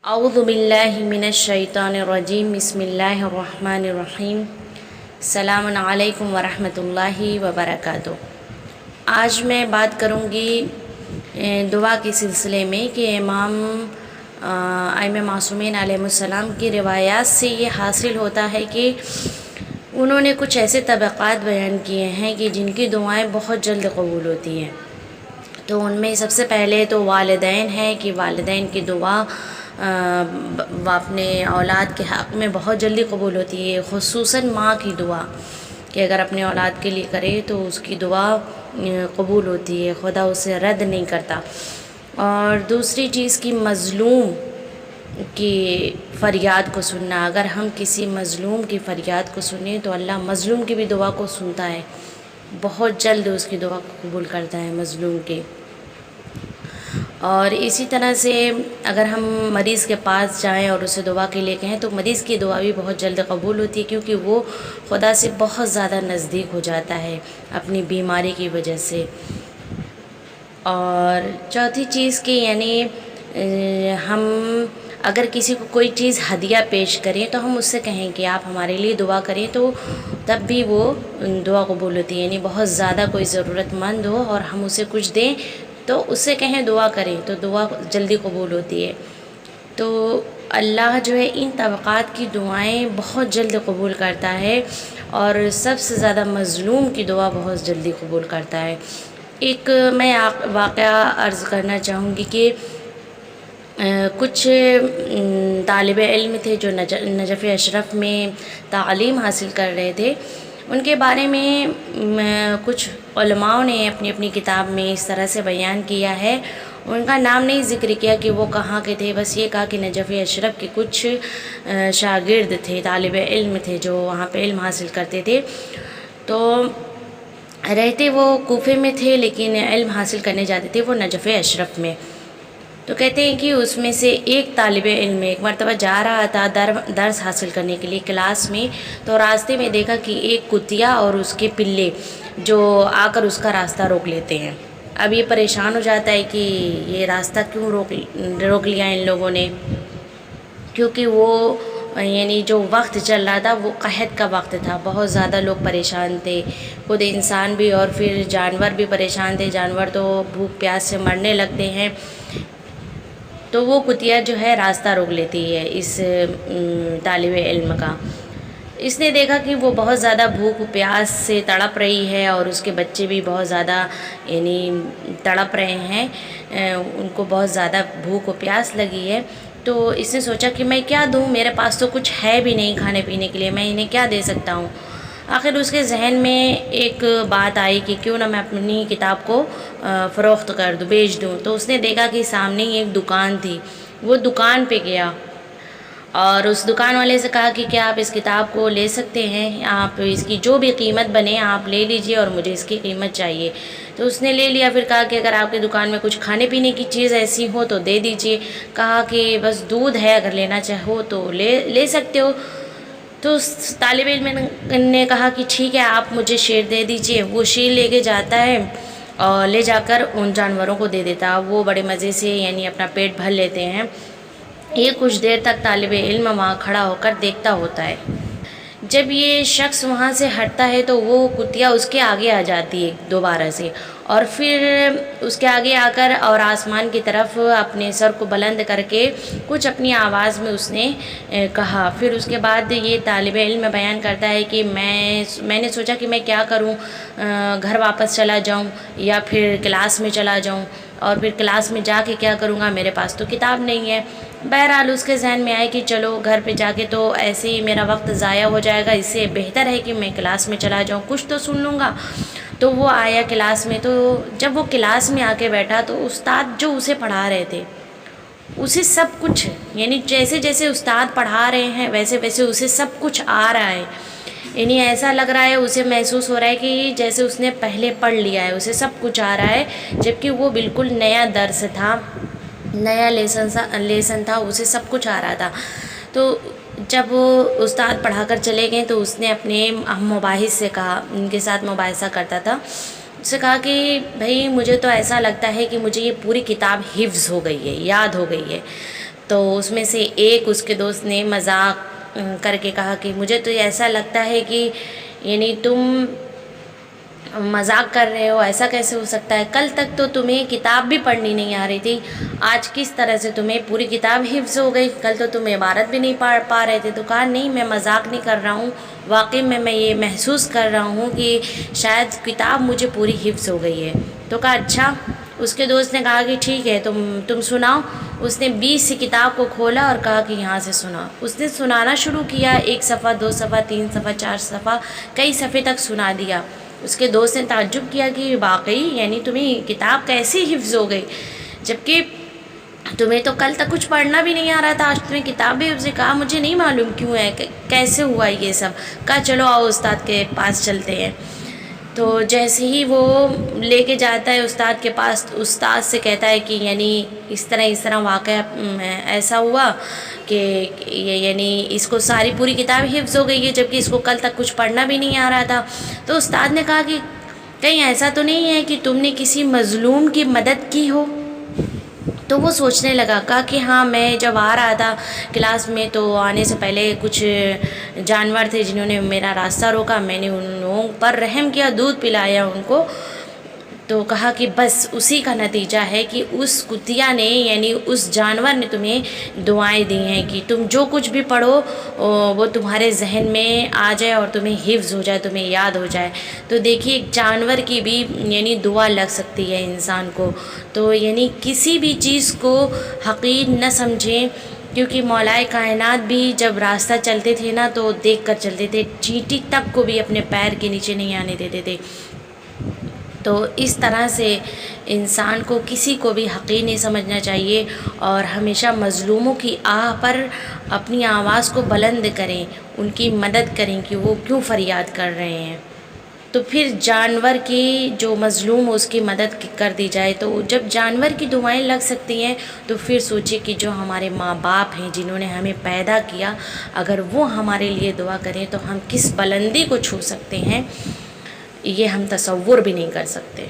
اعوذ باللہ من الشیطان الرجیم بسم اللہ الرحمن الرحیم السلام علیکم ورحمۃ اللہ وبرکاتہ۔ آج میں بات کروں گی دعا کے سلسلے میں کہ امام ائمہ معصومین علیہ السلام کی روایات سے یہ حاصل ہوتا ہے کہ انہوں نے کچھ ایسے طبقات بیان کیے ہیں کہ جن کی دعائیں بہت جلد قبول ہوتی ہیں۔ تو ان میں سب سے پہلے تو والدین ہیں کہ والدین کی دعا اپنے اولاد کے حق میں بہت جلدی قبول ہوتی ہے، خصوصاً ماں کی دعا کہ اگر اپنے اولاد کے لیے کرے تو اس کی دعا قبول ہوتی ہے، خدا اسے رد نہیں کرتا۔ اور دوسری چیز کی مظلوم کی فریاد کو سننا، اگر ہم کسی مظلوم کی فریاد کو سنیں تو اللہ مظلوم کی بھی دعا کو سنتا ہے، بہت جلد اس کی دعا کو قبول کرتا ہے مظلوم کی۔ اور اسی طرح سے اگر ہم مریض کے پاس جائیں اور اسے دعا کے لیے کہیں تو مریض کی دعا بھی بہت جلد قبول ہوتی ہے، کیونکہ وہ خدا سے بہت زیادہ نزدیک ہو جاتا ہے اپنی بیماری کی وجہ سے۔ اور چوتھی چیز کہ ہم اگر کسی کو کوئی چیز ہدیہ پیش کریں تو ہم اس سے کہیں کہ آپ ہمارے لیے دعا کریں، تو تب بھی وہ دعا قبول ہوتی ہے۔ بہت زیادہ کوئی ضرورت مند ہو اور ہم اسے کچھ دیں تو اس سے کہیں دعا کریں تو دعا جلدی قبول ہوتی ہے۔ تو اللہ جو ہے ان طبقات کی دعائیں بہت جلد قبول کرتا ہے، اور سب سے زیادہ مظلوم کی دعا بہت جلدی قبول کرتا ہے۔ ایک میں واقعہ عرض کرنا چاہوں گی کہ کچھ طالب علم تھے جو نجف اشرف میں تعلیم حاصل کر رہے تھے۔ ان کے بارے میں کچھ علماء نے اپنی اپنی کتاب میں اس طرح سے بیان کیا ہے، ان کا نام نہیں ذکر کیا کہ وہ کہاں کے تھے، بس یہ کہا کہ نجف اشرف کے کچھ شاگرد تھے، طالب علم تھے جو وہاں پہ علم حاصل کرتے تھے۔ تو رہتے وہ کوفے میں تھے لیکن علم حاصل کرنے جاتے تھے وہ نجف اشرف میں۔ تو کہتے ہیں کہ اس میں سے ایک طالب علم ایک مرتبہ جا رہا تھا درس حاصل کرنے کے لیے کلاس میں، تو راستے میں دیکھا کہ ایک کتیا اور اس کے پلے جو آ کر اس کا راستہ روک لیتے ہیں۔ اب یہ پریشان ہو جاتا ہے کہ یہ راستہ کیوں روک لیا ان لوگوں نے، کیونکہ وہ جو وقت چل رہا تھا وہ قحط کا وقت تھا، بہت زیادہ لوگ پریشان تھے، خود انسان بھی اور پھر جانور بھی پریشان تھے، جانور تو بھوک پیاس سے مرنے لگتے ہیں۔ تو وہ کتیا جو ہے راستہ روک لیتی ہے اس طالب علم کا۔ اس نے دیکھا کہ وہ بہت زیادہ بھوک پیاس سے تڑپ رہی ہے اور اس کے بچے بھی بہت زیادہ تڑپ رہے ہیں، ان کو بہت زیادہ بھوک و پیاس لگی ہے۔ تو اس نے سوچا کہ میں کیا دوں، میرے پاس تو کچھ ہے بھی نہیں کھانے پینے کے لیے، میں انہیں کیا دے سکتا ہوں۔ آخر اس کے ذہن میں ایک بات آئی کہ کیوں نہ میں اپنی کتاب کو فروخت کر دوں، بیچ دوں۔ تو اس نے دیکھا کہ سامنے ہی ایک دکان تھی، وہ دکان پہ گیا اور اس دکان والے سے کہا کہ کیا آپ اس کتاب کو لے سکتے ہیں، آپ اس کی جو بھی قیمت بنے آپ لے لیجئے اور مجھے اس کی قیمت چاہیے۔ تو اس نے لے لیا، پھر کہا کہ اگر آپ کی دکان میں کچھ کھانے پینے کی چیز ایسی ہو تو دے دیجئے۔ کہا کہ بس دودھ ہے، اگر لینا چاہو تو لے سکتے ہو۔ تو اس طالب علم نے کہا کہ ٹھیک ہے آپ مجھے شیر دے دیجئے۔ وہ شیر لے کے جاتا ہے اور لے جا کر ان جانوروں کو دے دیتا، وہ بڑے مزے سے اپنا پیٹ بھر لیتے ہیں۔ یہ کچھ دیر تک طالب علم وہاں کھڑا ہو کر دیکھتا ہوتا ہے۔ جب یہ شخص وہاں سے ہٹتا ہے تو وہ کتیا اس کے آگے آ جاتی ہے دوبارہ سے، اور پھر اس کے آگے آ کر اور آسمان کی طرف اپنے سر کو بلند کر کے کچھ اپنی آواز میں اس نے کہا۔ پھر اس کے بعد یہ طالب علم بیان کرتا ہے کہ میں نے سوچا کہ میں کیا کروں، گھر واپس چلا جاؤں یا پھر کلاس میں چلا جاؤں، اور پھر کلاس میں جا کے کیا کروں گا، میرے پاس تو کتاب نہیں ہے۔ بہرحال اس کے ذہن میں آئے کہ چلو گھر پہ جا کے تو ایسے ہی میرا وقت ضائع ہو جائے گا، اس سے بہتر ہے کہ میں کلاس میں چلا جاؤں، کچھ تو سن لوں گا۔ تو وہ آیا کلاس میں، تو جب وہ کلاس میں آ کے بیٹھا تو استاد جو اسے پڑھا رہے تھے اسے سب کچھ جیسے جیسے استاد پڑھا رہے ہیں ویسے ویسے اسے سب کچھ آ رہا ہے، ایسا لگ رہا ہے، اسے محسوس ہو رہا ہے کہ جیسے اس نے پہلے پڑھ لیا ہے، اسے سب کچھ آ رہا ہے، جبکہ وہ بالکل نیا درس تھا، نیا لیسن تھا، اسے سب کچھ آ رہا تھا۔ تو جب استاد پڑھا کر چلے گئے تو اس نے اپنے مباحث سے کہا، ان کے ساتھ مباحثہ کرتا تھا، اس سے کہا کہ بھائی مجھے تو ایسا لگتا ہے کہ مجھے یہ پوری کتاب حفظ ہو گئی ہے، یاد ہو گئی ہے۔ تو اس میں سے ایک اس کے دوست نے مذاق کر کے کہا کہ مجھے تو ایسا لگتا ہے کہ یعنی تم مذاق کر رہے ہو، ایسا کیسے ہو سکتا ہے؟ کل تک تو تمہیں کتاب بھی پڑھنی نہیں آ رہی تھی، آج کس طرح سے تمہیں پوری کتاب حفظ ہو گئی؟ کل تو تم عبارت بھی نہیں پڑھ پا رہے تھے۔ تو کہا نہیں، میں مذاق نہیں کر رہا ہوں، واقعی میں یہ محسوس کر رہا ہوں کہ شاید کتاب مجھے پوری حفظ ہو گئی ہے۔ تو کہا اچھا۔ اس کے دوست نے کہا کہ ٹھیک ہے، تم سناؤ۔ اس نے 20 سی کتاب کو کھولا اور کہا کہ یہاں سے سنا۔ اس نے سنانا شروع کیا، 1 صفحہ 2 صفحہ 3 صفحہ 4 صفحہ کئی صفحے تک سنا دیا۔ اس کے دوست نے تعجب کیا کہ واقعی یعنی تمہیں کتاب کیسی حفظ ہو گئی، جبکہ تمہیں تو کل تک کچھ پڑھنا بھی نہیں آ رہا تھا، آج تمہیں کتاب بھی حفظ ہے۔ کہا مجھے نہیں معلوم کیوں ہے، کیسے ہوا یہ سب۔ کہا چلو آؤ استاد کے پاس چلتے ہیں۔ تو جیسے ہی وہ لے کے جاتا ہے استاد کے پاس، استاد سے کہتا ہے کہ یعنی اس طرح واقعہ ایسا ہوا کہ یعنی اس کو ساری پوری کتاب حفظ ہو گئی ہے، جبکہ اس کو کل تک کچھ پڑھنا بھی نہیں آ رہا تھا۔ تو استاد نے کہا کہ کہیں ایسا تو نہیں ہے کہ تم نے کسی مظلوم کی مدد کی ہو؟ تو وہ سوچنے لگا، کہا کہ ہاں، میں جب آ رہا تھا کلاس میں تو آنے سے پہلے کچھ جانور تھے جنہوں نے میرا راستہ روکا، میں نے ان لوگوں پر رحم کیا، دودھ پلایا ان کو۔ تو کہا کہ بس اسی کا نتیجہ ہے کہ اس کتیا نے یعنی اس جانور نے تمہیں دعائیں دی ہیں کہ تم جو کچھ بھی پڑھو وہ تمہارے ذہن میں آ جائے اور تمہیں حفظ ہو جائے، تمہیں یاد ہو جائے۔ تو دیکھیے ایک جانور کی بھی یعنی دعا لگ سکتی ہے انسان کو۔ تو یعنی کسی بھی چیز کو حقیر نہ سمجھیں، کیونکہ مولا کائنات بھی جب راستہ چلتے تھے نا تو دیکھ کر چلتے تھے، چینٹی تک کو بھی اپنے پیر کے نیچے نہیں آنے دیتے تھے۔ تو اس طرح سے انسان کو کسی کو بھی حقیر نہیں سمجھنا چاہیے، اور ہمیشہ مظلوموں کی آہ پر اپنی آواز کو بلند کریں، ان کی مدد کریں کہ وہ کیوں فریاد کر رہے ہیں۔ تو پھر جانور کی جو مظلوم ہو اس کی مدد کر دی جائے، تو جب جانور کی دعائیں لگ سکتی ہیں تو پھر سوچیں کہ جو ہمارے ماں باپ ہیں جنہوں نے ہمیں پیدا کیا، اگر وہ ہمارے لیے دعا کریں تو ہم کس بلندی کو چھو سکتے ہیں، یہ ہم تصور بھی نہیں کر سکتے۔